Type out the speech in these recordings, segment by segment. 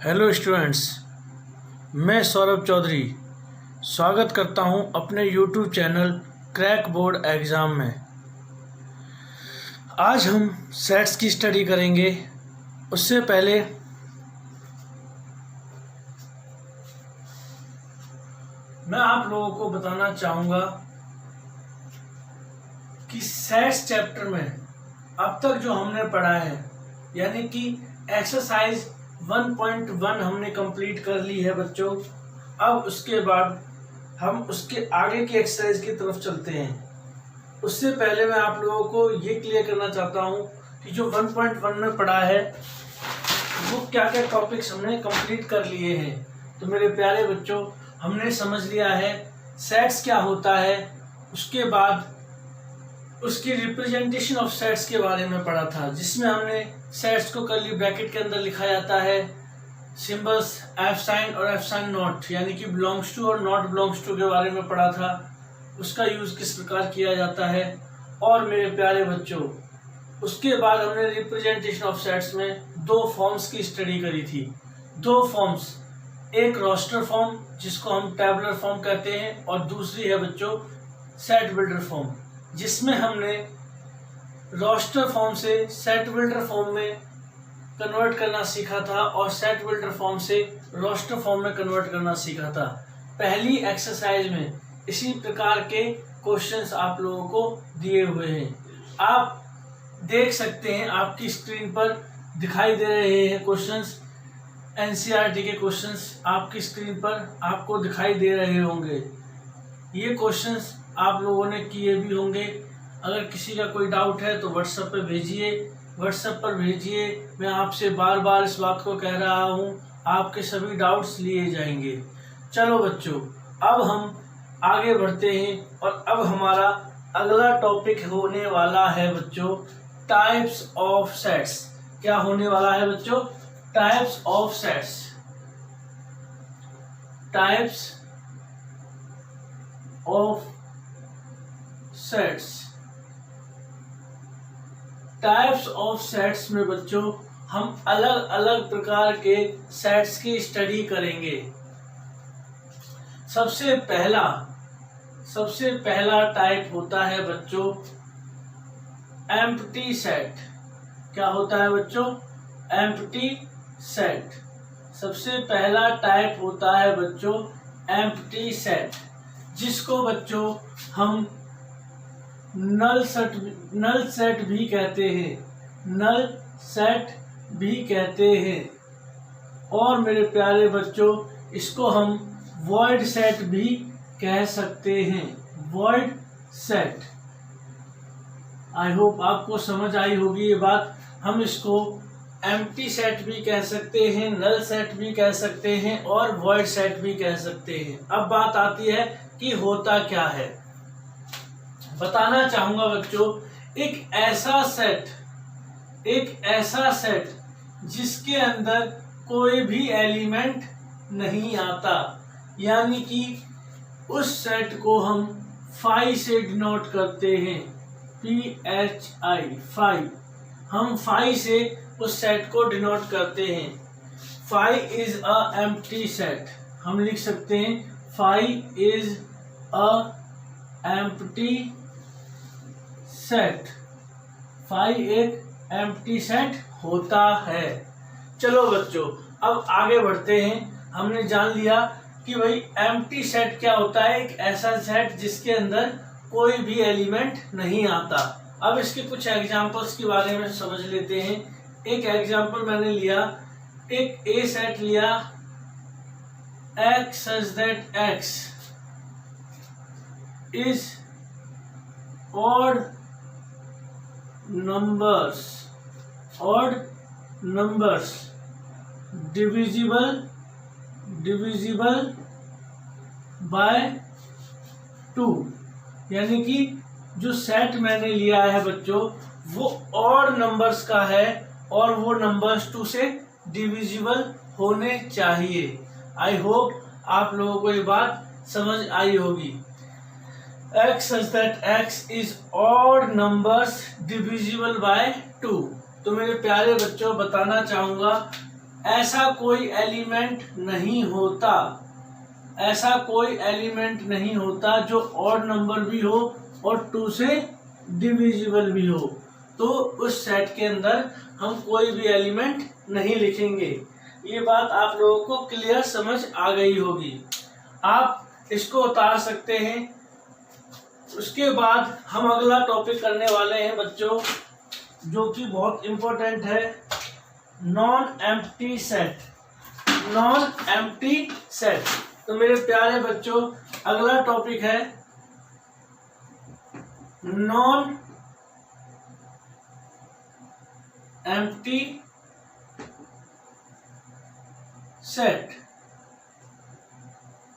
Hello students, मैं सौरभ चौधरी स्वागत करता हूं अपने YouTube channel crack board exam में। आज हम सेट्स की स्टडी करेंगे। उससे पहले मैं आप लोगों को बताना चाहूँगा कि सेट्स चैप्टर में अब तक जो हमने पढ़ा है, यानी कि एक्सरसाइज 1.1 हमने कंप्लीट कर ली है बच्चों। अब उसके बाद हम उसके आगे की एक्सरसाइज की तरफ चलते हैं। उससे पहले मैं आप लोगों को ये क्लियर करना चाहता हूँ कि जो 1.1 में पढ़ा है वो क्या क्या टॉपिक्स हमने कंप्लीट कर लिए हैं। तो मेरे प्यारे बच्चों, हमने समझ लिया है सेट्स क्या होता है, उसके बाद उसकी रिप्रेजेंटेशन ऑफ सेट्स के बारे में पढ़ा था, जिसमें हमने सेट्स को कर्ली ब्रैकेट के अंदर लिखा जाता है, सिंबल्स एफ साइन और एफ साइन नॉट, यानी कि बिलोंग्स टू और नॉट बिलोंग्स टू के बारे में पढ़ा था, उसका यूज किस प्रकार किया जाता है। और मेरे प्यारे बच्चों, उसके बाद हमने रिप्रेजेंटेशन ऑफ सेट्स में दो फॉर्म्स की स्टडी करी थी। दो फॉर्म्स, एक रोस्टर फॉर्म जिसको हम टैबुलर फॉर्म कहते हैं, और दूसरी है बच्चों सेट बिल्डर फॉर्म, जिसमें हमने रोस्टर फॉर्म से सेट बिल्डर फॉर्म में कन्वर्ट करना सीखा था और सेट बिल्डर फॉर्म से रोस्टर फॉर्म में कन्वर्ट करना सीखा था। पहली एक्सरसाइज में इसी प्रकार के क्वेश्चंस आप लोगों को दिए हुए हैं। आप देख सकते हैं, आपकी स्क्रीन पर दिखाई दे रहे हैं क्वेश्चंस, एनसीईआरटी के क्वेश्चंस आपकी स्क्रीन पर आपको दिखाई दे रहे होंगे। ये क्वेश्चंस आप लोगों ने किए भी होंगे। अगर किसी का कोई डाउट है तो व्हाट्सएप पे भेजिए, व्हाट्सएप पर भेजिए। मैं आपसे बार बार इस बात को कह रहा हूँ, आपके सभी डाउट्स लिए जाएंगे। चलो बच्चों, अब हम आगे बढ़ते हैं और अब हमारा अगला टॉपिक होने वाला है बच्चों टाइप्स ऑफ सेट्स। क्या होने वाला है बच्चों? Types of sets. Types of sets. Types of sets में बच्चों हम अलग अलग प्रकार के सेट्स की स्टडी करेंगे। सबसे पहला टाइप होता है बच्चों एम्प्टी सेट। क्या होता है बच्चों? Empty set. सबसे पहला टाइप होता है बच्चों एम्प्टी सेट, जिसको बच्चों हम नल सेट भी कहते हैं। नल सेट भी कहते हैं। और मेरे प्यारे बच्चों, इसको हम वॉइड सेट भी कह सकते हैं। Void set. आई होप आपको समझ आई होगी ये बात। हम इसको एम्प्टी सेट भी कह सकते हैं, नल सेट भी कह सकते हैं और वॉइड सेट भी कह सकते हैं। अब बात आती है कि होता क्या है। बताना चाहूंगा बच्चों, एक ऐसा सेट जिसके अंदर कोई भी एलिमेंट नहीं आता, यानी कि उस सेट को हम फाई से डिनोट करते हैं। PHI, phi. हम फाई से उस सेट को डिनोट करते हैं। Phi is a empty set. हम लिख सकते हैं phi is a empty set. Phi एक एम्प्टी सेट होता है। चलो बच्चों, अब आगे बढ़ते हैं। हमने जान लिया कि भाई एम्प्टी सेट क्या होता है, एक ऐसा सेट जिसके अंदर कोई भी एलिमेंट नहीं आता। अब इसके कुछ एग्जांपल्स के बारे में समझ लेते हैं। एक एग्जांपल मैंने लिया, एक ए सेट लिया, x such that x is odd numbers divisible by 2, यानी कि जो सेट मैंने लिया है बच्चों वो ऑड नंबर्स का है और वो नंबर्स 2 से डिविजिबल होने चाहिए। आई होप आप लोगों को ये बात समझ आई होगी। x such that x is odd numbers divisible by 2। तो मेरे प्यारे बच्चों, बताना चाहूंगा ऐसा कोई एलिमेंट नहीं होता, ऐसा कोई एलिमेंट नहीं होता जो ऑड नंबर भी हो और 2 से डिविजिबल भी हो। तो उस सेट के अंदर हम कोई भी एलिमेंट नहीं लिखेंगे। ये बात आप लोगों को क्लियर समझ आ गई होगी। आप इसको उतार सकते हैं। उसके बाद हम अगला टॉपिक करने वाले हैं बच्चों, जो कि बहुत इंपॉर्टेंट है, non empty set. Non empty set. तो मेरे प्यारे बच्चों, अगला टॉपिक है नॉन एम्प्टी सेट।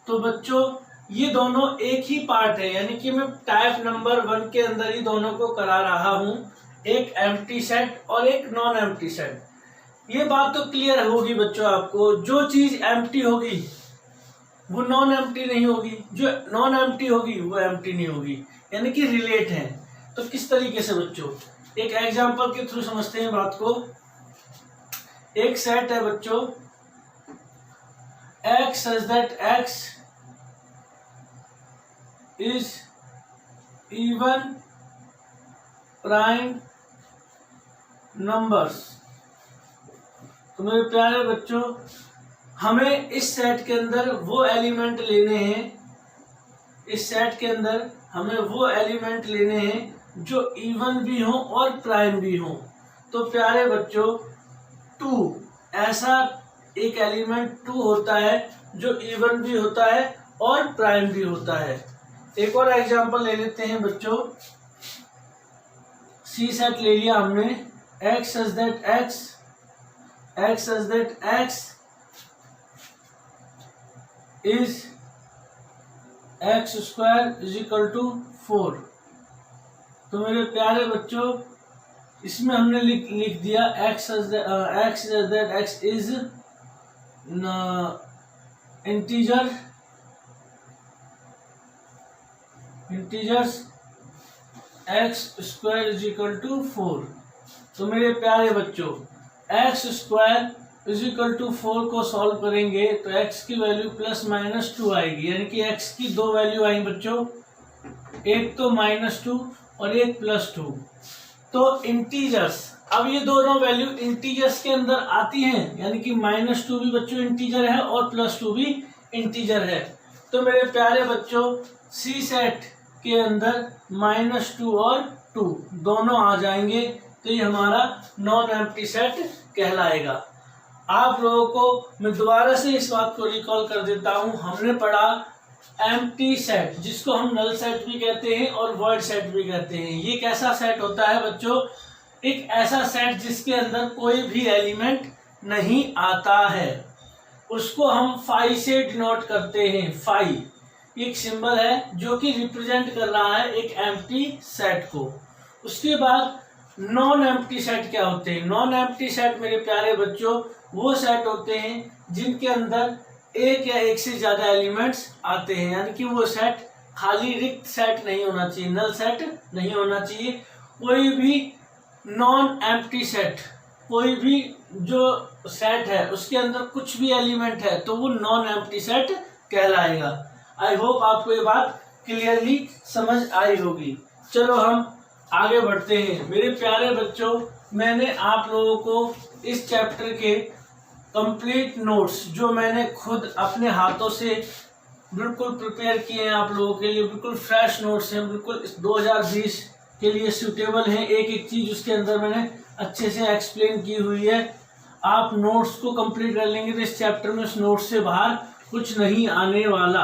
तो बच्चों ये दोनों एक ही पार्ट है, यानी कि मैं टाइप नंबर 1 के अंदर ही दोनों को करा रहा हूं, एक एम्प्टी सेट और एक नॉन एम्प्टी सेट। ये बात तो क्लियर होगी बच्चों आपको, जो चीज एम्प्टी होगी वो नॉन एम्प्टी नहीं होगी, जो नॉन एम्प्टी होगी वो एम्प्टी नहीं होगी, यानी कि रिलेट है। तो किस तरीके से बच्चों, एक एग्जांपल के थ्रू समझते हैं बात को। एक सेट है बच्चों x such that x is even prime numbers। तो मेरे प्यारे बच्चों, हमें इस सेट के अंदर वो एलिमेंट लेने हैं, इस सेट के अंदर हमें वो एलिमेंट लेने हैं जो इवन भी हो और प्राइम भी हो। तो प्यारे बच्चों 2, ऐसा एक एलिमेंट 2 होता है जो इवन भी होता है और प्राइम भी होता है। एक और एग्जांपल ले लेते हैं बच्चों। सी सेट ले लिया हमने, x such that x is x square is equal to 4। तो मेरे प्यारे बच्चों इसमें हमने लिख दिया x such that x is integers x square is equal to 4। तो मेरे प्यारे बच्चों x square is equal to 4 को सॉल्व करेंगे तो x की वैल्यू +-2 आएगी, यानी कि x की 2 वैल्यू आई बच्चों, एक तो -2 और एक +2। तो इंटीजर्स, अब ये दोनों वैल्यू इंटीजर्स के अंदर आती हैं, यानी कि -2 भी बच्चों इंटीजर है और +2 भी इंटीजर है। तो मेरे प्यारे बच्चों सी सेट के अंदर -2 और 2 दोनों आ जाएंगे, तो ये हमारा नॉन एम्प्टी सेट कहलाएगा। आप लोगों को मैं दोबारा से इस बात को रिकॉल कर देता हूं। हमने पढ़ा एम्प्टी सेट, जिसको हम नल सेट भी कहते हैं और वॉइड सेट भी कहते हैं। ये कैसा सेट होता है बच्चों, एक ऐसा सेट जिसके अंदर कोई भी एलिमेंट नहीं आता है, उसको हम फाई से डिनोट करते हैं। फाई एक सिंबल है जो कि रिप्रेजेंट कर रहा है एक एम्प्टी सेट को। उसके बाद नॉन एम्प्टी सेट क्या होते हैं? नॉन एम्प्टी सेट मेरे प्यारे बच्चों वो सेट होते हैं जिनके अंदर एक या एक से ज्यादा एलिमेंट्स आते हैं, यानी कि वो सेट खाली रिक्त सेट नहीं होना चाहिए, नल सेट नहीं होना चाहिए। कोई भी नॉन एम्प्टी सेट, कोई भी जो सेट है उसके अंदर कुछ भी एलिमेंट है तो वो नॉन एम्प्टी सेट कहलाएगा। आई होप आपको ये बात क्लियरली समझ आई होगी। चलो हम आगे बढ़ते हैं। मेरे प्यारे बच्चों, मैंने आप लोगों को इस चैप्टर के कंप्लीट नोट्स जो मैंने खुद अपने हाथों से बिल्कुल प्रिपेयर किए हैं आप लोगों के लिए, बिल्कुल फ्रेश नोट्स हैं, बिल्कुल 2020 के लिए सूटेबल हैं। एक एक चीज उसके अंदर मैंने अच्छे से एक्सप्लेन की हुई है। आप नोट्स को कंप्लीट कर लेंगे तो इस चैप्टर में उस नोट्स से बाहर कुछ नहीं आने वाला।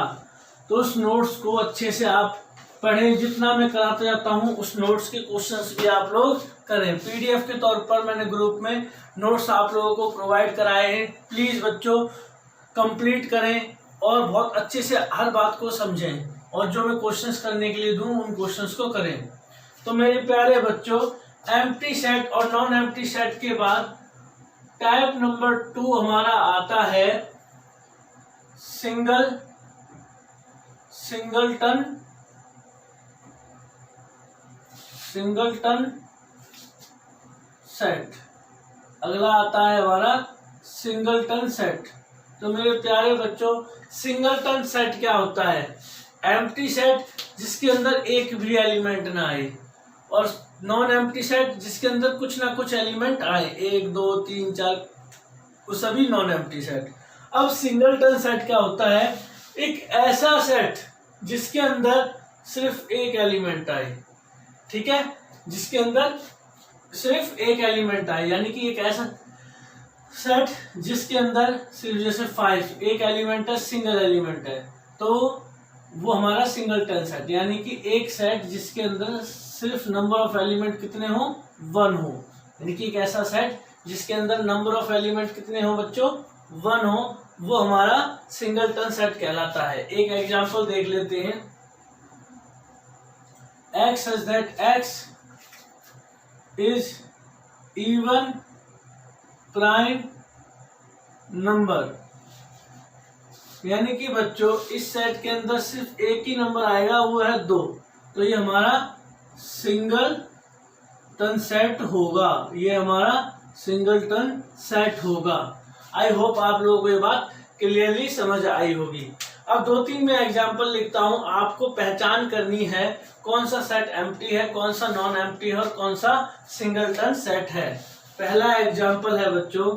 तो उस नोट्स को अच्छे से आप पढ़ें। जितना मैं कराता जाता हूँ उस नोट्स के क्वेश्चंस भी आप लोग करें। पीडीएफ के तौर पर मैंने ग्रुप में नोट्स आप लोगों को प्रोवाइड कराए हैं। प्लीज बच्चों कंप्लीट करें और बहुत अच्छे से हर बात को समझें, और जो मैं क्वेश्चंस करने के लिए दूं उन क्वेश्चंस को करें। तो मेरे प्यारे बच्चों, एम्प्टी सेट और नॉन एम्प्टी सेट के बाद टाइप नंबर 2 हमारा आता है सिंगलटन सेट। अगला आता है हमारा सिंगलटन सेट। तो मेरे प्यारे बच्चों, सिंगलटन सेट क्या होता है? एम्प्टी सेट जिसके अंदर एक भी एलिमेंट ना आए, और नॉन एम्प्टी सेट जिसके अंदर कुछ ना कुछ एलिमेंट आए, 1 2 3 4, वो सभी नॉन एम्प्टी सेट। अब सिंगलटन सेट क्या होता है? एक ऐसा सेट जिसके अंदर सिर्फ एक एलिमेंट आए, ठीक है, जिसके अंदर सिर्फ एक एलिमेंट आए, यानी कि एक ऐसा सेट जिसके अंदर सिर्फ जैसे 5 एक एलिमेंट है, सिंगल एलिमेंट है, तो वो हमारा सिंगलटन सेट, यानी कि एक सेट जिसके अंदर सिर्फ नंबर ऑफ एलिमेंट कितने हो? 1 हो, यानी कि एक ऐसा सेट जिसके अंदर नंबर ऑफ एलिमेंट कितने हो बच्चों? 1 हो, वो हमारा सिंगलटन सेट कहलाता है। एक एग्जांपल देख लेते हैं। X such that X is even prime number, यानी कि बच्चों इस सेट के अंदर सिर्फ एक ही नंबर आएगा, वो है 2, तो ये हमारा सिंगलटन सेट होगा, ये हमारा सिंगलटन सेट होगा। आई होप आप लोगों को ये बात क्लियरली समझ आई होगी। अब 2-3 में एग्जाम्पल लिखता हूं, आपको पहचान करनी है कौन सा सेट एम्प्टी है, कौन सा नॉन एम्प्टी है और कौन सा सिंगलटन सेट है। पहला एग्जाम्पल है बच्चों,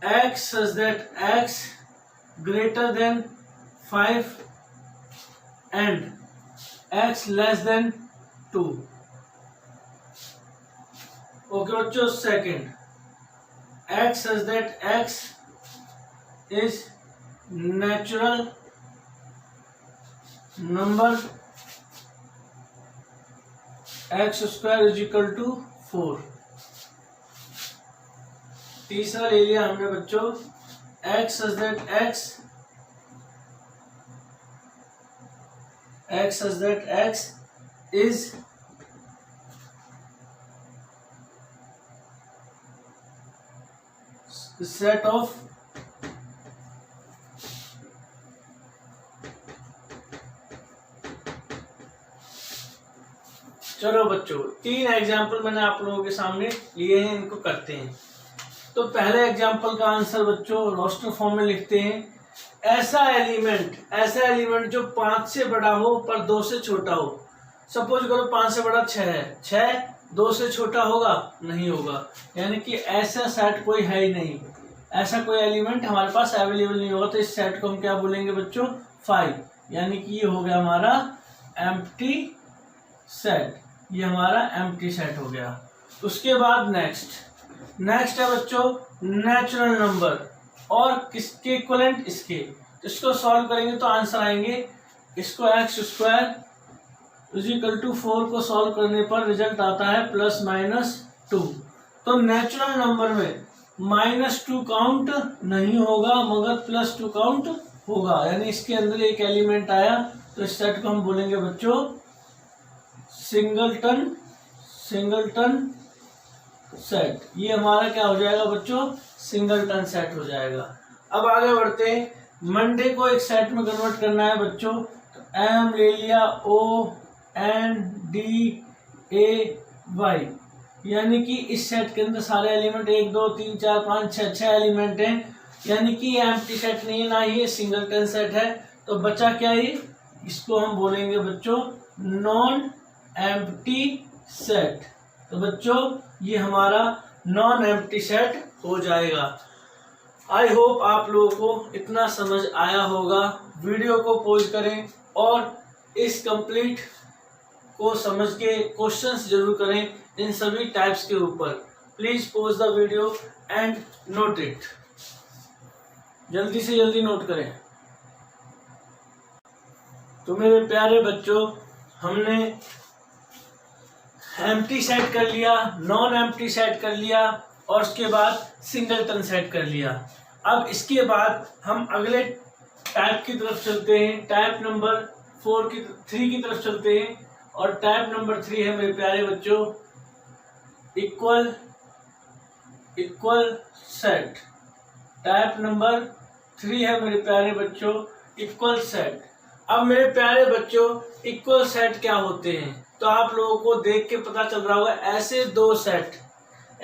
x such that x greater than 5 and x less than 2। Okay बच्चों, second, x such that x is natural number, x square is equal to 4। तीसरा ले लिया हमने बच्चों, x such that x is set of चलो बच्चों, 3 example मैंने आप लोगों के सामने लिए हैं, इनको करते हैं। तो पहले एग्जाम्पल का आंसर बच्चों रोस्टर फॉर्म में लिखते हैं। ऐसा एलिमेंट जो 5 से बड़ा हो पर 2 से छोटा हो। सपोज करो 5 से बड़ा 6 है, 6 2 से छोटा होगा? नहीं होगा, यानी कि ऐसा सेट कोई है ही नहीं, ऐसा कोई एलिमेंट हमारे पास अवेलेबल नहीं होगा। तो इस सेट को हम क्या बोलेंगे बच्चों? 5, यानी कि ये हो गया हमारा एम्प्टी सेट, ये हमारा एम्प्टी सेट हो गया। उसके बाद नेक्स्ट है बच्चों नेचुरल नंबर, और किसके इक्वलेंट? इसके। इसको सॉल्व करेंगे तो आंसर आएंगे, इसको x square is equal to 4 को सॉल्व करने पर रिजल्ट आता है +-2। तो नेचुरल नंबर में -2 काउंट नहीं होगा मगर +2 काउंट होगा, यानी इसके अंदर एक एलिमेंट आया, तो इस सेट को हम बोलेंगे बच्चों सिंगलटन सेट। ये हमारा क्या हो जाएगा बच्चों? सिंगलटन सेट हो जाएगा। अब आगे बढ़ते हैं, मंडे को एक सेट में कन्वर्ट करना है बच्चों, तो M ले लिया ONDAY, यानी कि इस सेट के अंदर सारे एलिमेंट 1 2 3 4 5 6 एलिमेंट हैं, यानी कि ये एम्प्टी सेट नहीं है, ना ये सिंगलटन सेट है। तो बचा क्या? ये इसको हम बोलेंगे बच्चों नॉन एम्प्टी सेट। तो बच्चों ये हमारा नॉन एम्प्टी सेट हो जाएगा। आई होप आप लोगों को इतना समझ आया होगा। वीडियो को पॉज करें और इस कंप्लीट को समझ के क्वेश्चंस जरूर करें इन सभी टाइप्स के ऊपर। Please pause the video and note it, जल्दी से जल्दी नोट करें। तो मेरे प्यारे बच्चों, हमने एम्प्टी सेट कर लिया, नॉन एम्प्टी सेट कर लिया और उसके बाद सिंगलटन सेट कर लिया। अब इसके बाद हम अगले टाइप की तरफ चलते हैं, टाइप नंबर 3 की तरफ चलते हैं। और टाइप नंबर 3 है मेरे प्यारे बच्चों इक्वल सेट। टाइप नंबर 3 है मेरे प्यारे बच्चों इक्वल सेट। अब मेरे प्यारे बच्चों इक्वल सेट क्या होते हैं? तो आप लोगों को देख के पता चल रहा होगा, ऐसे 2 सेट,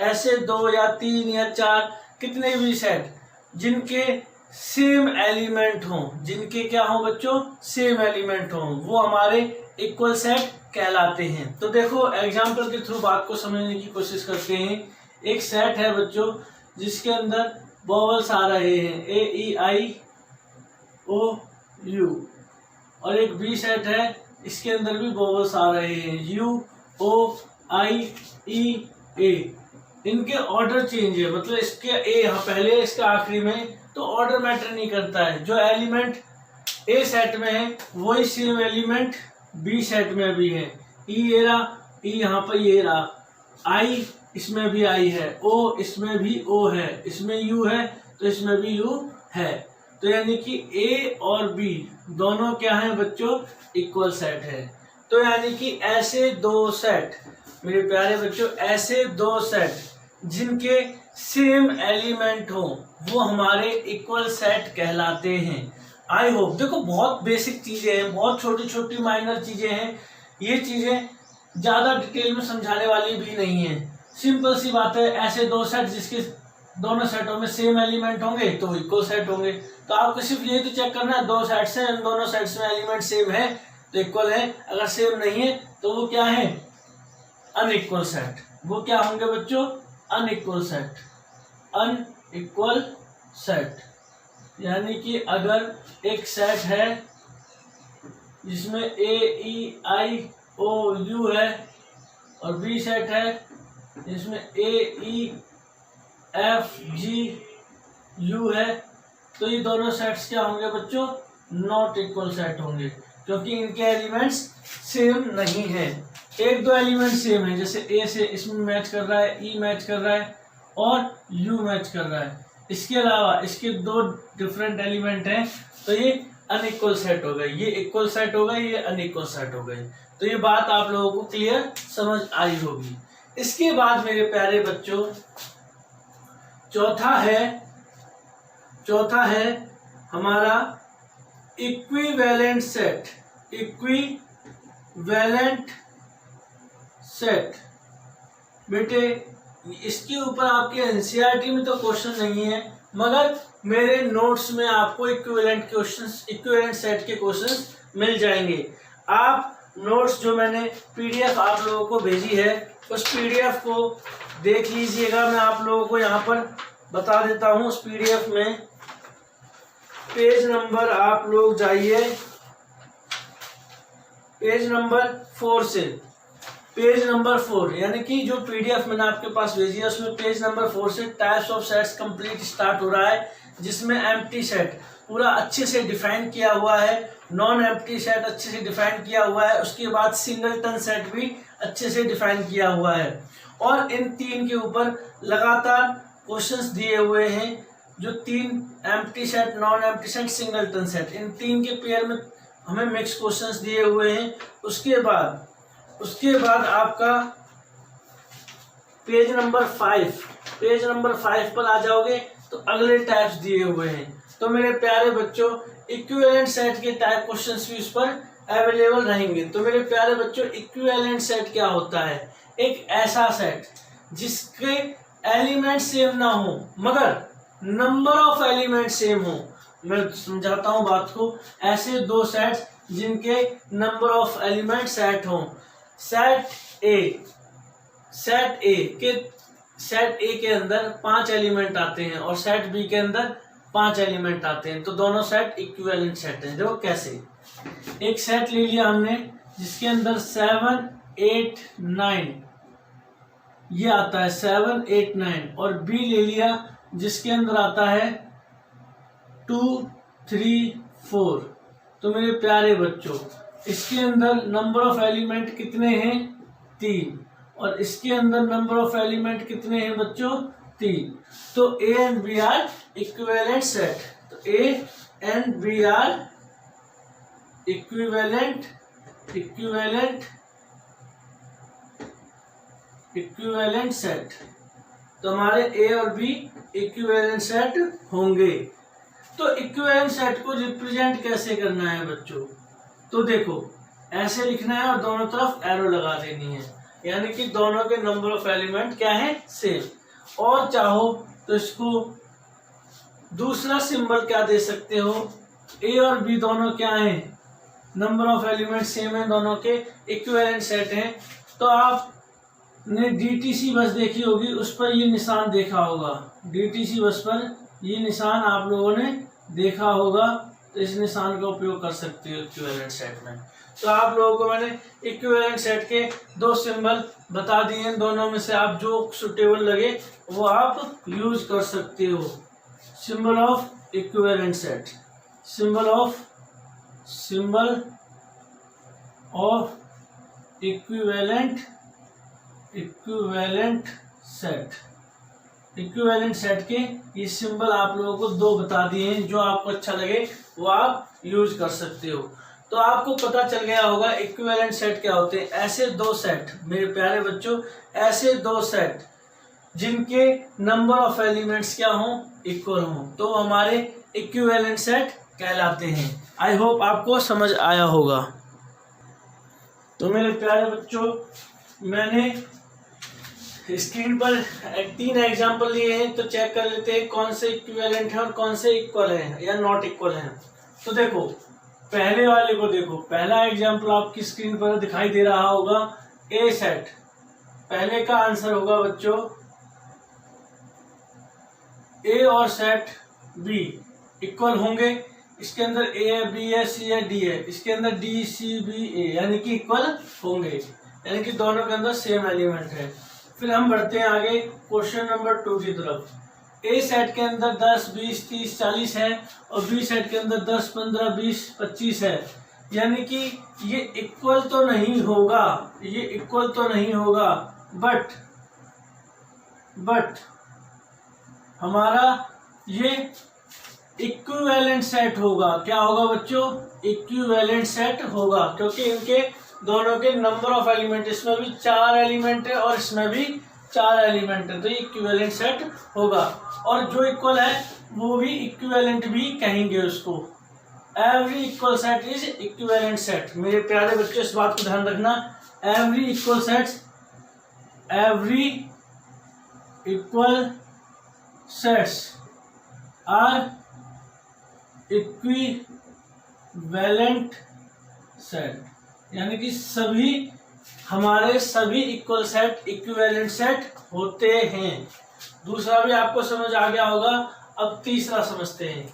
ऐसे 2 या 3 या 4 कितने भी सेट जिनके सेम एलिमेंट हों, जिनके क्या हों बच्चों, सेम एलिमेंट हों, वो हमारे इक्वल सेट कहलाते हैं। तो देखो एग्जांपल के थ्रू बात को समझने की कोशिश करते हैं। एक सेट है बच्चों जिसके अंदर वॉवल्स आ रहे हैं ए ई आई ओ यू, और एक बी सेट है इसके अंदर भी वॉवल्स आ रहे हैं यू ओ आई ई ए। इनके ऑर्डर चेंज है, मतलब इसके ए यहाँ पहले इसका आखिरी में, तो ऑर्डर मैटर नहीं करता है। जो एलिमेंट ए सेट में है वही सेम एलिमेंट बी सेट में भी है। ई ये रहा, ई यहाँ पर ये रहा, आई इसमें भी आई है, ओ इसमें भी ओ है, इसमें यू है तो इसमें भी यू है। तो यानी कि ए और बी दोनों क्या हैं बच्चों, इक्वल सेट है। तो यानी कि ऐसे दो सेट मेरे प्यारे बच्चों, ऐसे दो सेट जिनके सेम एलिमेंट हो वो हमारे इक्वल सेट कहलाते हैं। आई होप देखो बहुत बेसिक चीजें हैं, बहुत छोटी छोटी माइनर चीजें हैं, ये चीजें ज्यादा डिटेल में समझाने वाली भी नहीं है। सिंपल सी बात है, ऐसे दो सेट जिसके दोनों सेटों में सेम एलिमेंट होंगे तो इक्वल सेट होंगे। तो आपको सिर्फ ये तो चेक करना है, दो सेट्स हैं, इन दोनों सेट्स में एलिमेंट सेम है तो इक्वल है, अगर सेम नहीं है तो वो क्या है, अनइक्वल सेट। वो क्या होंगे बच्चों, अनइक्वल सेट। अनइक्वल सेट यानी कि अगर एक सेट है जिसमें ए ई आई ओ यू है और बी सेट है जिसमें ए ई एफ जी यू है, तो ये दोनों सेट्स क्या होंगे बच्चों, नॉट इक्वल सेट होंगे, क्योंकि इनके एलिमेंट्स सेम नहीं है। एक दो एलिमेंट सेम है, जैसे ए से इसमें मैच कर रहा है, ई मैच कर रहा है और यू मैच कर रहा है। इसके अलावा इसके दो डिफरेंट एलिमेंट हैं तो ये अनइक्वल सेट हो गए, ये इक्वल सेट हो गए, ये अनइक्वल सेट हो गए। तो ये बात आप लोगों को क्लियर समझ आई होगी। इसके बाद मेरे प्यारे बच्चों चौथा है हमारा इक्विवेलेंट सेट। इक्विवेलेंट सेट बेटे इसके ऊपर आपके एनसीईआरटी में तो क्वेश्चन नहीं है, मगर मेरे नोट्स में आपको इक्विवेलेंट सेट के क्वेश्चंस मिल जाएंगे। आप नोट्स जो मैंने पीडीएफ आप लोगों को भेजी है उस पीडीएफ को देख लीजिएगा। मैं आप लोगों को यहाँ पर बता देता हूँ, उस पीडीएफ में पेज नंबर आप लोग जाइए, पेज नंबर 4 से पेज नंबर 4, यानी कि जो पीडीएफ मैंने आपके पास भेजी है उसमें पेज नंबर 4 से types of sets complete start हो रहा है, जिसमें एम्प्टी सेट पूरा अच्छे से डिफाइन किया हुआ है, नॉन एम्प्टी सेट अच्छे से डिफाइन किया हुआ है, उसके बाद सिंगलटन सेट भी अच्छे से डिफाइन किया हुआ है। और इन तीन के ऊपर लगातार क्वेश्चंस दिए हुए हैं, जो तीन empty set, non empty set, singleton set, इन तीन के पेयर में हमें मिक्स क्वेश्चंस दिए हुए हैं। उसके बाद आपका पेज नंबर 5 पर आ जाओगे तो अगले टाइप्स दिए हुए हैं। तो मेरे प्यारे बच्चों इक्विवेलेंट सेट के टाइप क्वेश्चंस भी उस पर अवेलेबल रहेंगे। तो मेरे प्यारे बच्चों इक्विवेलेंट सेट क्या होता है, एक ऐसा सेट जिसके एलिमेंट सेम ना हो मगर नंबर ऑफ एलिमेंट सेम हो। मैं समझाता हूं बात को, ऐसे दो सेट्स जिनके नंबर ऑफ एलिमेंट सेट हों। सेट ए के अंदर 5 एलिमेंट आते हैं और सेट बी के अंदर 5 एलिमेंट आते हैं, तो दोनों सेट इक्विवेलेंट सेट हैं। देखो कैसे, एक सेट ले लिया हमने जिसके अंदर 7 8 9 ये आता है 7 8 9, और बी ले लिया जिसके अंदर आता है 2 3 4। तो मेरे प्यारे बच्चों इसके अंदर नंबर ऑफ एलिमेंट कितने हैं, 3, और इसके अंदर नंबर ऑफ एलिमेंट कितने हैं बच्चों, 3। तो A and B are equivalent set. तो A and B are equivalent set. तो हमारे ए और बी इक्विवेलेंट सेट होंगे। तो इक्विवेलेंट सेट को रिप्रेजेंट कैसे करना है बच्चों, तो देखो ऐसे लिखना है और दोनों तरफ एरो लगा देनी है, यानी कि दोनों के नंबर ऑफ एलिमेंट क्या है, सेम। और चाहो तो इसको दूसरा सिंबल क्या दे सकते हो, ए और बी दोनों क्या हैं, नंबर ऑफ एलिमेंट सेम है, दोनों के इक्विवेलेंट सेट हैं। तो आपने डीटीसी बस देखी होगी, उस पर ये निशान देखा होगा, डीटीसी बस पर ये निशान आप लोगों ने देखा होगा, तो इस निशान का उपयोग कर सकते हो इक्विवेलेंट सेट में। तो आप लोगों को मैंने इक्विवेलेंट सेट के दो सिंबल बता दिए हैं, दोनों में से आप जो सुटेबल लगे वो आप यूज कर सकते हो। Symbol of equivalent set, symbol of equivalent set, equivalent set के ये सिंबल आप लोगों को दो बता दिए हैं, जो आपको अच्छा लगे वो आप यूज कर सकते हो। तो आपको पता चल गया होगा इक्विवेलेंट सेट क्या होते हैं। ऐसे दो सेट मेरे प्यारे बच्चों, ऐसे दो सेट जिनके नंबर ऑफ एलिमेंट्स क्या हों, इक्वल हों, तो हमारे इक्विवेलेंट सेट कहलाते हैं। आई होप आपको समझ आया होगा। तो मेरे प्यारे बच्चों, मैंने स्क्रीन पर 3 एग्जाम्पल लिए हैं, तो चेक कर लेते हैं कौन से इक्विवेलेंट हैं और कौन से इक्वल हैं या नॉट इक्वल हैं। तो देखो पहले वाले को देखो, पहला एग्जाम्पल आपकी स्क्रीन पर दिखाई दे रहा होगा, ए सेट। पहले का आंसर होगा बच्चों ए और सेट बी इक्वल होंगे। इसके अंदर ए है, बी है, सी है, डी है, इसके अंदर डी सी बी ए यानी कि इक्वल होंगे, यानी कि दोनों के अंदर सेम एलिमेंट है। फिर हम बढ़ते हैं आगे क्वेश्चन नंबर 2 की तरफ। ए सेट के अंदर 10, 20, 30, 40 है और बी सेट के अंदर 10, 15, 20, 25 है, यानी कि ये इक्वल तो नहीं होगा, ये इक्वल तो नहीं होगा, बट हमारा ये इक्विवेलेंट सेट होगा। क्या होगा बच्चों, इक्विवेलेंट सेट होगा, क्योंकि इनके दोनों के नंबर ऑफ एलिमेंट, इसमें भी 4 एलिमेंट है और इसमें भी 4 एलिमेंट है, तो ये इक्विवेलेंट सेट होगा। और जो इक्वल है वो भी इक्विवेलेंट भी कहेंगे उसको। Every equal set is equivalent set. मेरे प्यारे बच्चों इस बात को ध्यान रखना, every equal sets are equivalent set, यानी कि हमारे सभी इक्वल सेट इक्विवेलेंट सेट होते हैं। दूसरा भी आपको समझ आ गया होगा। अब तीसरा समझते हैं।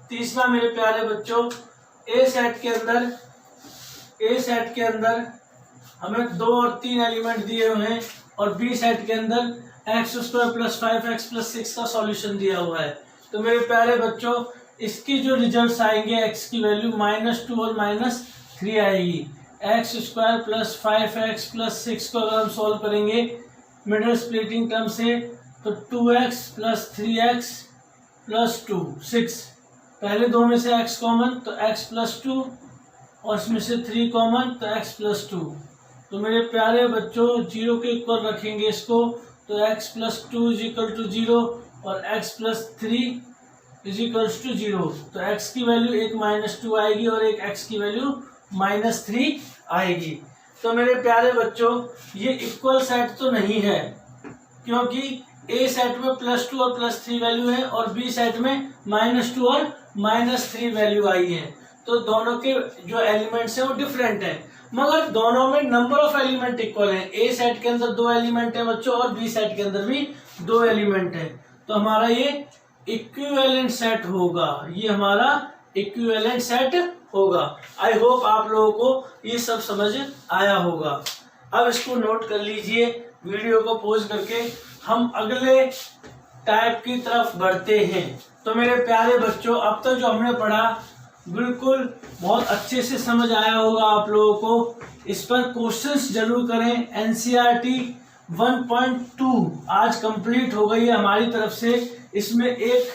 तीसरा मेरे प्यारे बच्चों, ए सेट के अंदर हमें 2 और 3 एलिमेंट दिए हुए हैं और बी सेट के अंदर x² + 5x + 6 का सॉल्यूशन दिया हुआ है। तो मेरे प्यारे बच्चों, इसकी जो रिजल्ट्स आएंगे, x की वैल्यू -2 और -3 आएगी। x² + 5x + 6 को अगर हम सॉल्व करेंगे मिडिल स्प्लिटिंग टर्म से, तो 2x + 3x + 2 6, पहले दो में से x कॉमन तो x + 2 और इसमें से 3 कॉमन तो x + 2। तो मेरे प्यारे बच्चों 0 के इक्वल रखेंगे इसको, तो x + 2 = 0 और x + 3 = 0। तो x की वैल्यू एक -2 आएगी और एक x की वैल्यू -3 आएगी। तो मेरे प्यारे बच्चों ये इक्वल सेट तो नहीं है, क्योंकि ए सेट में +2 और +3 वैल्यू है और बी सेट में -2 और -3 वैल्यू आई है। तो दोनों के जो एलिमेंट्स हैं वो डिफरेंट है, मगर दोनों में नंबर ऑफ एलिमेंट इक्वल है। ए सेट के अंदर 2 एलिमेंट है बच्चों और बी सेट के अंदर भी 2 एलिमेंट है। तो हमारा ये इक्विवेलेंट सेट होगा, ये हमारा इक्विवेलेंट सेट होगा। आई होप आप लोगों को ये सब समझ आया होगा। अब इसको नोट कर लीजिए, वीडियो को पॉज करके हम अगले टाइप की तरफ बढ़ते हैं। तो मेरे प्यारे बच्चों, अब तक जो हमने पढ़ा बिल्कुल बहुत अच्छे से समझ आया होगा आप लोगों को। इस पर क्वेश्चंस जरूर करें। एनसीईआरटी 1.2 आज कंप्लीट हो गई है हमारी तरफ से। इसमें एक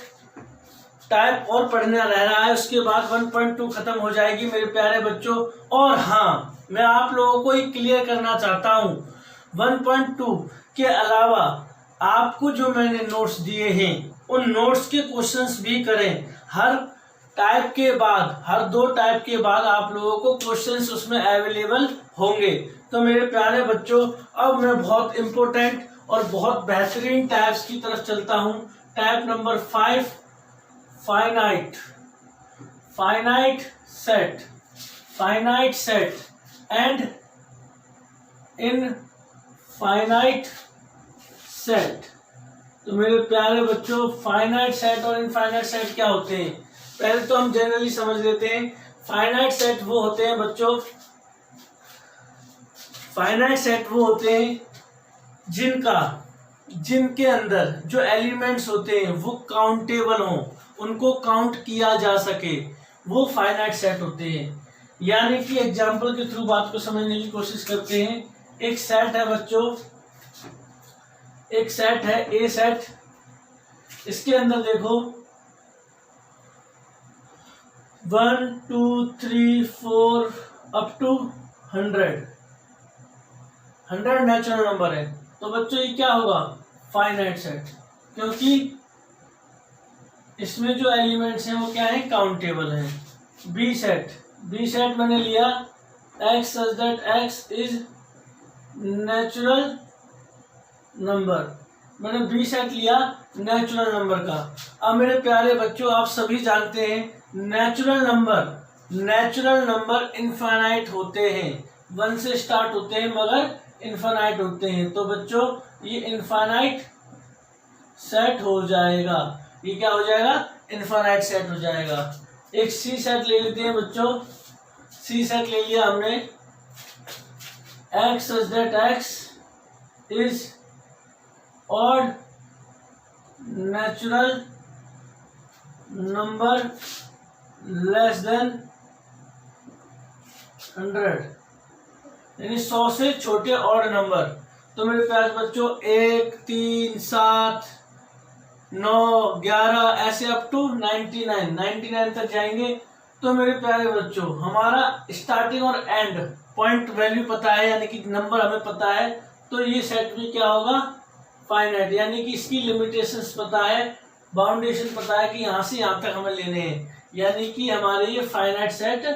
टाइप और पढ़ना रह रहा है, उसके बाद 1.2 खत्म हो जाएगी मेरे प्यारे बच्चों। और हाँ, मैं आप लोगों को एक क्लियर करना चाहता हूँ, 1.2 के अलावा आपको जो मैंने नोट्स दिए हैं उन नोट्स के क्वेश्चंस भी करें। हर टाइप के बाद, हर 2 टाइप के बाद आप लोगों को क्वेश्चंस उसमें अवेलेबल होंगे। तो मेरे प्यारे बच्चों, अब मैं बहुत इंपॉर्टेंट और बहुत बेहतरीन टाइप्स की तरफ चलता हूँ। Type number 5, finite set and infinite set. तो मेरे प्यारे बच्चों, फाइनाइट सेट और इनफाइनाइट सेट क्या होते हैं? पहले तो हम जनरली समझ लेते हैं। फाइनाइट सेट वो होते हैं बच्चों, फाइनाइट सेट वो होते हैं जिनके अंदर जो एलिमेंट्स होते हैं वो काउंटेबल हों, उनको काउंट किया जा सके, वो फाइनाइट सेट होते हैं। यानी कि एग्जाम्पल के थ्रू बात को समझने की कोशिश करते हैं। एक सेट है बच्चों, एक सेट है ए सेट। इसके अंदर देखो 1 2 3 4 अप टू 100 नेचुरल नंबर है। तो बच्चों ये क्या होगा? फाइनाइट सेट, क्योंकि इसमें जो एलिमेंट्स हैं वो क्या है? काउंटेबल हैं। बी सेट मैंने लिया x such that x is natural number. मैंने बी सेट लिया नेचुरल नंबर का। अब मेरे प्यारे बच्चों, आप सभी जानते हैं नेचुरल नंबर इनफाइनाइट होते हैं, 1 से स्टार्ट होते हैं मगर इनफाइनाइट होते हैं। तो बच्चों ये इनफाइनाइट सेट हो जाएगा। ये क्या हो जाएगा? इनफाइनाइट सेट हो जाएगा। एक सी सेट ले लेते हैं बच्चों। सी सेट ले लिया हमने, x such that x is odd natural number less than 100, यानी 100 से छोटे ऑड नंबर। तो मेरे प्यारे बच्चों 1 3 7 9 11 ऐसे अप टू 99 तक जाएंगे। तो मेरे प्यारे बच्चों, हमारा स्टार्टिंग और एंड पॉइंट वैल्यू पता है, यानी कि नंबर हमें पता है। तो ये सेट भी क्या होगा? फाइनाइट, यानी कि इसकी लिमिटेशंस पता है, बाउंडेशन पता है कि यहाँ से यहाँ तक हमें लेने हैं, यानी कि हमारे ये फाइनाइट सेट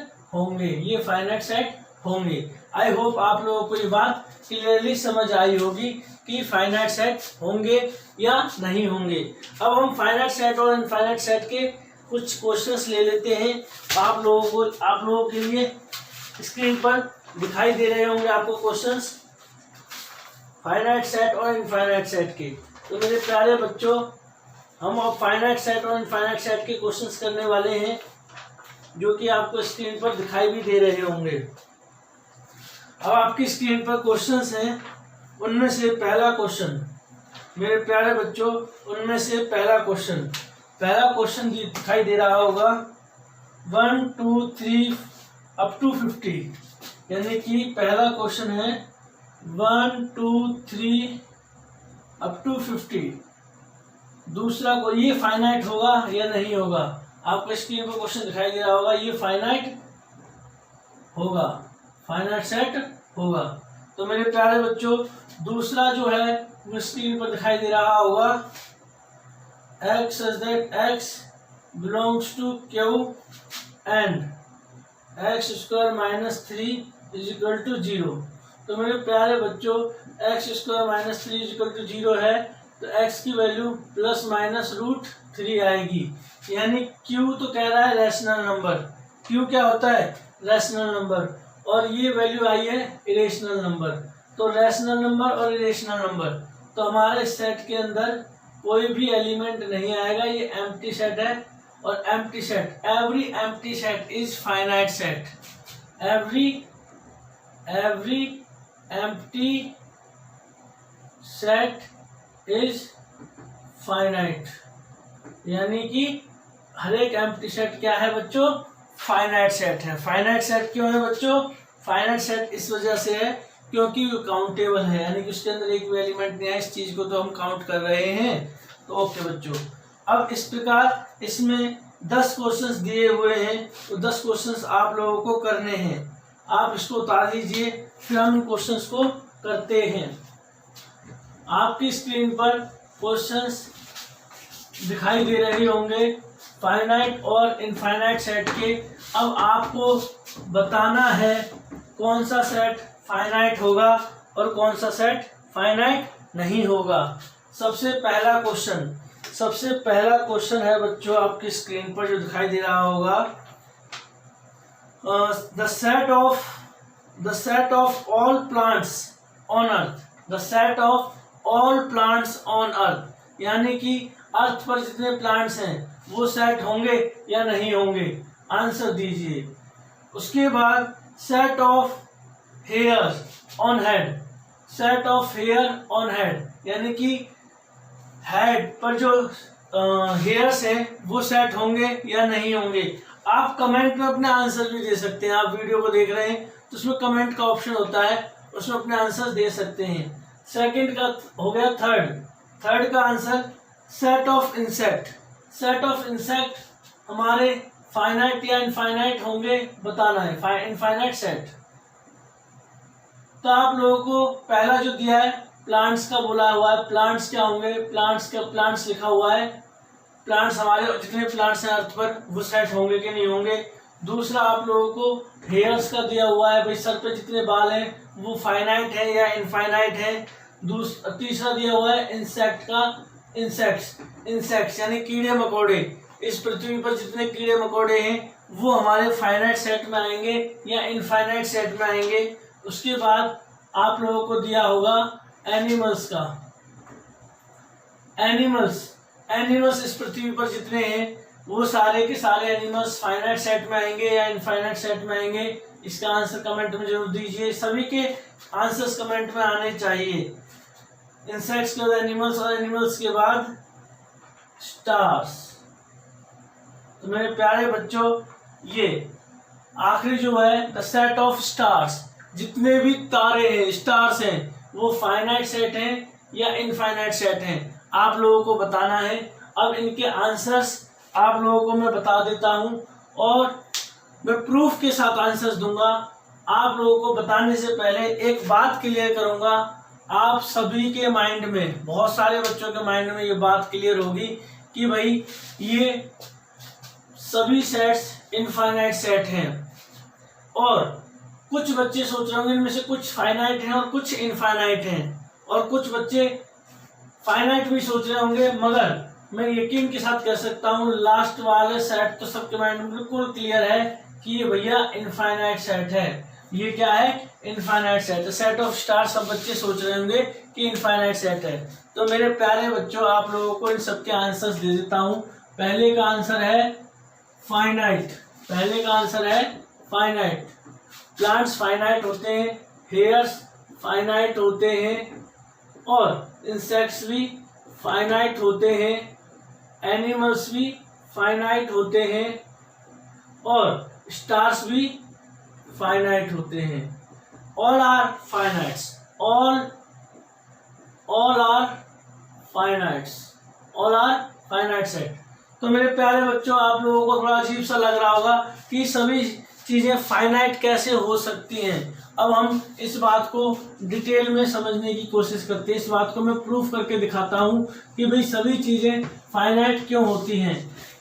होंगे। आई होप आप लोगों को ये बात क्लियरली समझ आई होगी कि फाइनाइट सेट होंगे या नहीं होंगे। अब हम फाइनाइट सेट और इनफाइनाइट सेट के कुछ क्वेश्चंस ले लेते हैं। आप लोगों के लिए स्क्रीन पर दिखाई दे रहे होंगे आपको क्वेश्चंस फाइनाइट सेट और इनफाइनाइट सेट के। तो मेरे प्यारे बच्चों, हम अब फाइनाइट सेट और इनफाइनाइट सेट के क्वेश्चंस करने वाले हैं, जो कि आपको स्क्रीन पर दिखाई भी दे रहे होंगे। अब आपकी स्क्रीन पर क्वेश्चंस हैं, उनमें से पहला क्वेश्चन, मेरे प्यारे बच्चों, उनमें से पहला क्वेश्चन दिखाई दे रहा होगा 1 2 3 अप टू 50, यानी कि पहला क्वेश्चन है 1 2 3 अप टू 50। दूसरा को ये फाइनाइट होगा या नहीं होगा? आपको स्क्रीन पर क्वेश्चन दिखाई दे रहा होगा, ये फाइनाइट होगा, फाइनाइट सेट होगा। तो मेरे प्यारे बच्चों, दूसरा जो है वो स्क्रीन पर दिखाई दे रहा होगा x such that x belongs to Q and x square minus 3 is equal to 0। तो मेरे प्यारे बच्चों, x square minus 3 is equal to 0 है, तो x की वैल्यू प्लस माइनस √3 आएगी। यानी q तो कह रहा है रैशनल नंबर, q क्या होता है? रैशनल नंबर, और ये वैल्यू आई है इरेशनल नंबर। तो रैशनल नंबर और इरेशनल नंबर, तो हमारे सेट के अंदर कोई भी एलिमेंट नहीं आएगा, ये एम्प्टी सेट है। और empty set, every empty set is finite set, every empty set is finite, यानी कि हर एक एम्प्टी सेट क्या है बच्चों? फाइनाइट सेट है। फाइनाइट सेट क्यों है बच्चों? फाइनाइट सेट इस वजह से है क्योंकि वो काउंटेबल है, यानी कि उसके अंदर एक भी एलिमेंट नहीं है। इस चीज को तो हम काउंट कर रहे हैं। तो ओके बच्चों, अब इस प्रकार इसमें 10 क्वेश्चंस दिए हुए हैं, तो 10 क्वेश्चंस आप लोगों को करने हैं। आप इसको उतार लीजिए, फिर हम क्वेश्चंस को करते हैं। आपकी स्क्रीन पर क्वेश्चंस दिखाई दे रहे होंगे फाइनाइट और इनफाइनाइट सेट के। अब आपको बताना है कौन सा सेट फाइनाइट होगा और कौन सा सेट फाइनाइट नहीं होगा। सबसे पहला क्वेश्चन, सबसे पहला क्वेश्चन है बच्चों आपकी स्क्रीन पर जो दिखाई दे रहा होगा, the set of all plants on earth, the set of all plants on earth, यानी कि अर्थ पर जितने प्लांट्स हैं वो सेट होंगे या नहीं होंगे, आंसर दीजिए। उसके बाद set of hair on head, set of hair on head, यानी कि हेड पर जो हेयर्स हैं वो सेट होंगे या नहीं होंगे। आप कमेंट में अपने आंसर भी दे सकते हैं। आप वीडियो को देख रहे हैं तो उसमें कमेंट का ऑप्शन होता है, उसमें अपने आंसर दे सकते हैं। सेकंड का हो गया थर्ड का answer set of insect, set of insect हमारे फाइनाइट या इनफाइनाइट होंगे बताना है, इनफाइनाइट सेट। तो आप लोगों को पहला जो दिया है प्लांट्स का बोला हुआ है, प्लांट्स क्या होंगे, प्लांट्स लिखा हुआ है, प्लांट्स हमारे जितने प्लांट्स हैं अर्थ पर वो सेट होंगे कि नहीं होंगे। दूसरा आप लोगों को हेयर्स का दिया हुआ है, भाई सर पे जितने बाल हैं वो फाइनाइट है या इनफाइनाइट है। तीसरा दिया हुआ है इंसेक्ट का, इंसेक्ट्स यानी कीड़े मकोड़े, इस पृथ्वी पर जितने कीड़े मकोड़े हैं वो हमारे फाइनाइट सेट में आएंगे या इनफाइनाइट सेट में आएंगे। उसके बाद आप लोगों को दिया होगा एनिमल्स का, एनिमल्स इस पृथ्वी पर जितने हैं वो सारे के सारे एनिमल्स फाइनाइट सेट में आएंगे या इनफाइनाइट सेट में आएंगे। इसका आंसर कमेंट में जरूर दीजिए, सभी के आंसर्स कमेंट में आने चाहिए। इंसेक्ट्स के बाद एनिमल्स और एनिमल्स के बाद स्टार्स। तो मेरे प्यारे बच्चों ये आखिरी जो है द सेट ऑफ स्टार्स, जितने भी तारे हैं स्टार्स हैं वो फाइनाइट सेट हैं या इनफाइनाइट सेट हैं, आप लोगों को बताना है। अब इनके आंसर्स आप लोगों को मैं बता देता हूं और मैं प्रूफ के साथ आंसर्स दूंगा। आप लोगों को बताने से पहले एक बात क्लियर करूंगा, आप सभी के माइंड में, बहुत सारे बच्चों के माइंड में ये बात क्लियर होगी कि भाई ये सभी सेट्स इनफाइनाइट सेट हैं, और कुछ बच्चे सोच रहे होंगे इनमें से कुछ फाइनाइट हैं और कुछ इनफाइनाइट हैं, और कुछ बच्चे फाइनाइट भी सोच रहे होंगे, मगर मैं यकीन के साथ कह सकता हूं लास्ट वाले सेट तो सबके माइंड में बिल्कुल क्लियर है कि ये भैया इनफाइनाइट सेट है। ये क्या है? इनफाइनाइट सेट है। सेट ऑफ स्टार सब बच्चे सोच रहे होंगे कि इनफाइनाइट सेट है। तो मेरे प्यारे बच्चों आप लोगों को इन सबके आंसर्स दे देता हूं। पहले का आंसर है फाइनाइट, पहले का आंसर है फाइनाइट। प्लांट्स फाइनाइट होते हैं, हेयर्स फाइनाइट होते हैं, और इंसेक्ट्स भी फाइनाइट होते हैं, एनिमल्स भी फाइनाइट होते हैं, और स्टार्स भी फाइनाइट होते हैं। All are finites, all are finites, all are finite set. तो मेरे प्यारे बच्चों आप लोगों को थोड़ा अजीब सा लग रहा होगा कि सभी चीजें फाइनाइट कैसे हो सकती हैं। अब हम इस बात को डिटेल में समझने की कोशिश करते हैं। इस बात को मैं प्रूफ करके दिखाता हूं कि भाई सभी चीजें फाइनाइट क्यों होती हैं।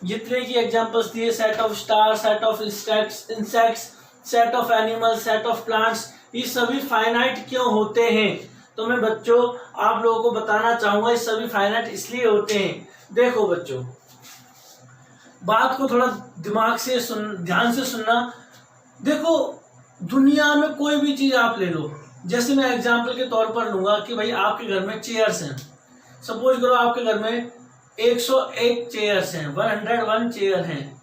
जितने की एग्जांपल्स दिए, set of star, set of insects, set of animals, set of plants, ये सभी फाइनाइट क्यों होते हैं। तो मैं बच्चों आप लोगों को बताना चाहूंगा ये सभी फाइनाइट इसलिए होते हैं। देखो बच्चों, बात को थोड़ा दिमाग से ध्यान से सुनना। देखो दुनिया में कोई भी चीज आप ले लो, जैसे मैं एग्जांपल के तौर पर लूंगा कि भाई आपके घर में चेयर्स हैं। सपोज करो आपके घर में 101 चेयर्स हैं, 101 चेयर हैं।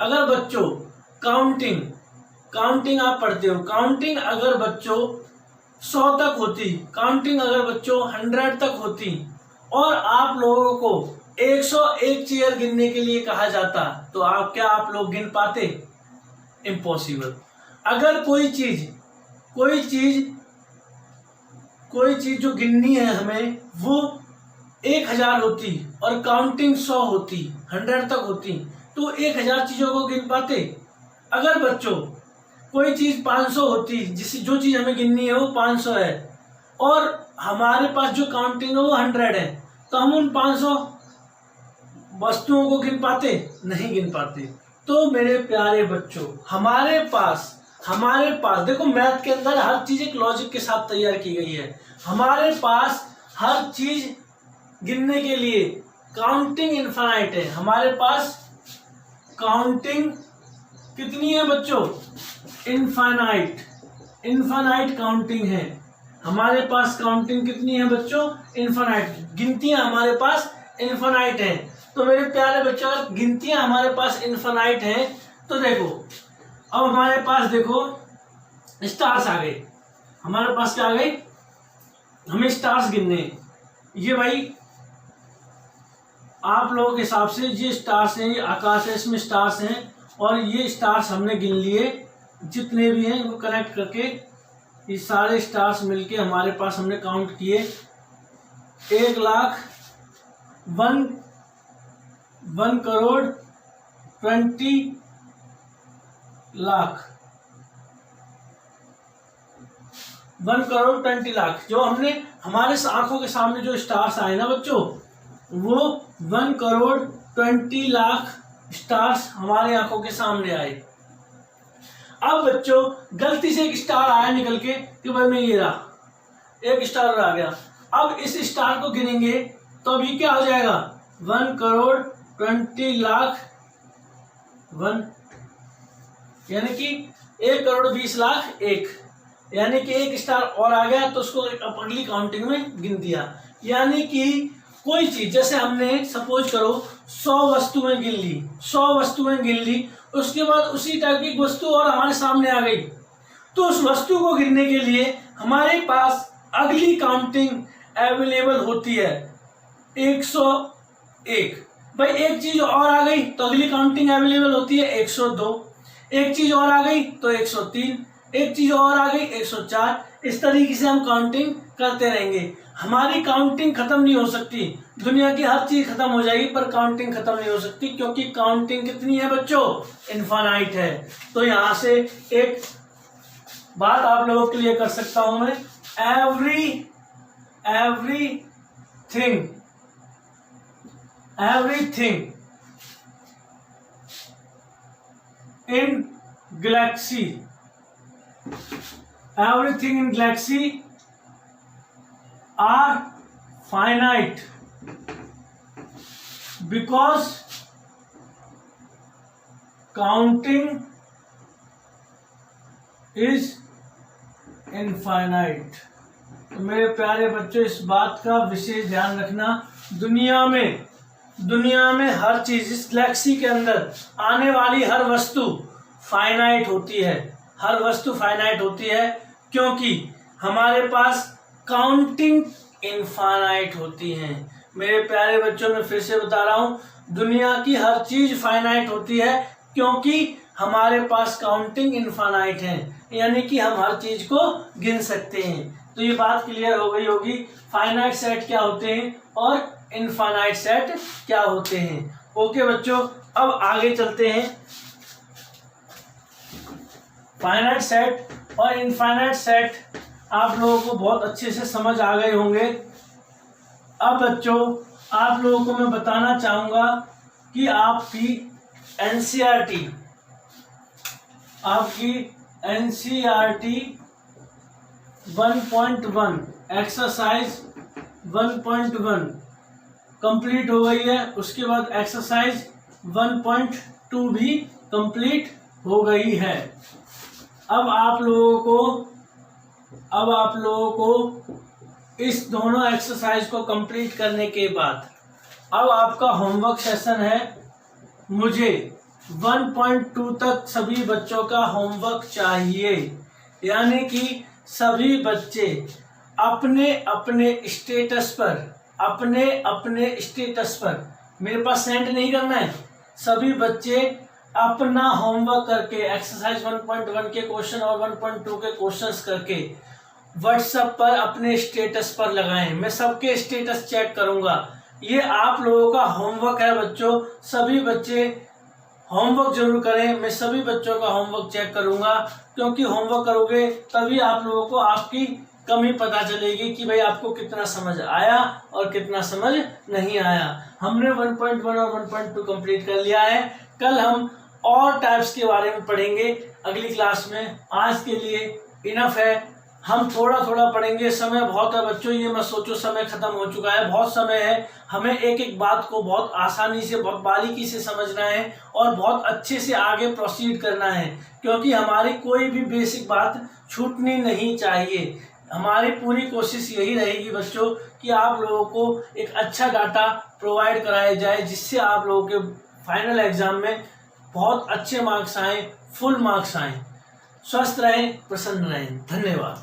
अगर बच्चों काउंटिंग आप पढ़ते हो, काउंटिंग अगर बच्चों 100 तक होती, काउंटिंग अगर बच्चों 100 तक होती, और आप लोगों को 101 चेयर गिनने के लिए कहा जाता, तो आप लोग गिन पाते? इम्पॉसिबल। अगर कोई चीज जो गिननी है हमें वो 1000 होती और काउंटिंग 100 होती, 100 तक होती, तो 1000 चीजों को गिन पाते? अगर बच्चों कोई चीज 500 होती, जो चीज हमें गिननी है वो 500 है, और हमारे पास जो काउंटिंग है वो 100 है, तो हम उन 500 वस्तुओं को गिन पाते? नहीं गिन पाते। तो मेरे प्यारे बच्चों हमारे पास देखो मैथ के अंदर हर चीज एक लॉजिक के साथ तैयार की गई है। हमारे पास हर चीज गिनने के लिए काउंटिंग इनफाइनाइट है, हमारे पास काउंटिंग कितनी है बच्चों, इनफाइनाइट, इनफाइनाइट काउंटिंग है हमारे पास। काउंटिंग कितनी है बच्चों, इनफाइनाइट, गिनतियां हमारे पास इनफाइनाइट है। तो मेरे प्यारे बच्चों अगर गिनतियां हमारे पास इनफाइनाइट है तो देखो अब हमारे पास देखो स्टार्स आ गए, हमारे पास क्या आ गए, हमें स्टार्स गिनने। ये भाई आप लोगों के हिसाब से ये स्टार्स हैं, ये आकाश है, इसमें स्टार्स हैं और ये स्टार्स हमने गिन लिए जितने भी हैं, इनको कनेक्ट करके ये सारे स्टार्स मिलके हमारे पास हमने काउंट किए 1,20,00,000 जो हमने हमारे आंखों के सामने जो स्टार्स आए ना बच्चों, वो 1,20,00,000 स्टार्स हमारे आंखों के सामने आए। अब बच्चों गलती से एक स्टार आया निकल के कि भाई मैं ये रहा, एक स्टार आ गया। अब इस स्टार को गिनेंगे तो अभी क्या हो जाएगा, 1,20,00,000 यानी कि 1,20,00,000 एक, यानी कि एक स्टार और आ गया तो उसको अगली काउंटिंग में गिन दिया। यानी कि कोई चीज जैसे हमने सपोज करो 100 वस्तुएं गिन ली, 100 वस्तुएं गिन ली, उसके बाद उसी टाइप की वस्तु और हमारे सामने आ गई तो उस वस्तु को गिनने के लिए हमारे पास अगली काउंटिंग अवेलेबल होती है 101। भाई एक चीज और आ गई तो अगली काउंटिंग अवेलेबल होती है 102, एक चीज और आ गई तो 103, एक चीज और आ गई 104। इस तरीके से हम काउंटिंग करते रहेंगे। हमारी काउंटिंग खत्म नहीं हो सकती, दुनिया की हर चीज खत्म हो जाएगी पर काउंटिंग खत्म नहीं हो सकती, क्योंकि काउंटिंग कितनी है बच्चों, इनफाइनाइट है। तो यहां से एक बात आप लोगों के लिए कर सकता हूं मैं, everything in galaxy are finite because counting is infinite। तो मेरे प्यारे बच्चों इस बात का विशेष ध्यान रखना, दुनिया में हर चीज, इस गैलेक्सी के अंदर आने वाली हर वस्तु फाइनाइट होती है, हर वस्तु फाइनाइट होती है क्योंकि हमारे पास काउंटिंग इनफाइनाइट होती है। मेरे प्यारे बच्चों मैं फिर से बता रहा हूं, दुनिया की हर चीज फाइनाइट होती है क्योंकि हमारे पास काउंटिंग इनफाइनाइट है, यानी कि हम हर चीज को गिन सकते हैं। तो ये बात क्लियर हो गई होगी, फाइनाइट सेट क्या होते हैं और इनफाइनाइट सेट क्या होते हैं। ओके बच्चों, अब आगे चलते हैं। फाइनाइट सेट और इनफाइनाइट सेट आप लोगों को बहुत अच्छे से समझ आ गए होंगे। अब बच्चों आप लोगों को मैं बताना चाहूंगा कि आपकी एनसीईआरटी 1.1 एक्सरसाइज 1.1 कंप्लीट हो गई है। उसके बाद एक्सरसाइज 1.2 भी कंप्लीट हो गई है। अब आप लोगों को इस दोनों एक्सरसाइज को कंप्लीट करने के बाद अब आपका होमवर्क सेशन है। मुझे 1.2 तक सभी बच्चों का होमवर्क चाहिए, यानी कि सभी बच्चे अपने अपने स्टेटस पर मेरे पास सेंड नहीं करना है, सभी बच्चे अपना होमवर्क करके एक्सरसाइज 1.1 के क्वेश्चन और 1.2 के क्वेश्चंस करके व्हाट्सएप पर अपने स्टेटस पर लगाएं। मैं सबके स्टेटस चेक करूंगा। ये आप लोगों का होमवर्क है बच्चों, सभी बच्चे होमवर्क जरूर करें। मैं सभी बच्चों का होमवर्क चेक करूंगा, क्योंकि होमवर्क करोगे तभी आप लोगों को आपकी कमी पता चलेगी कि भाई आपको कितना समझ आया और कितना समझ नहीं आया। हमने 1.1 और 1.2 कंप्लीट कर लिया है। कल हम और टाइप्स के बारे में पढ़ेंगे अगली क्लास में। आज के लिए इनफ है। हम थोड़ा थोड़ा पढ़ेंगे। समय बहुत है बच्चों, ये मत सोचो समय खत्म हो चुका है, बहुत समय है। हमें एक एक बात को बहुत आसानी से, बहुत बारीकी से समझना है और बहुत अच्छे से आगे प्रोसीड करना है, क्योंकि हमारी कोई भी बेसिक बात छूटनी नहीं चाहिए। हमारी पूरी कोशिश यही रहेगी बच्चों कि आप लोगों को एक अच्छा डाटा प्रोवाइड कराया जाए, जिससे आप लोगों के फाइनल एग्जाम में बहुत अच्छे मार्क्स आए, फुल मार्क्स आए। स्वस्थ रहें, प्रसन्न रहें। धन्यवाद।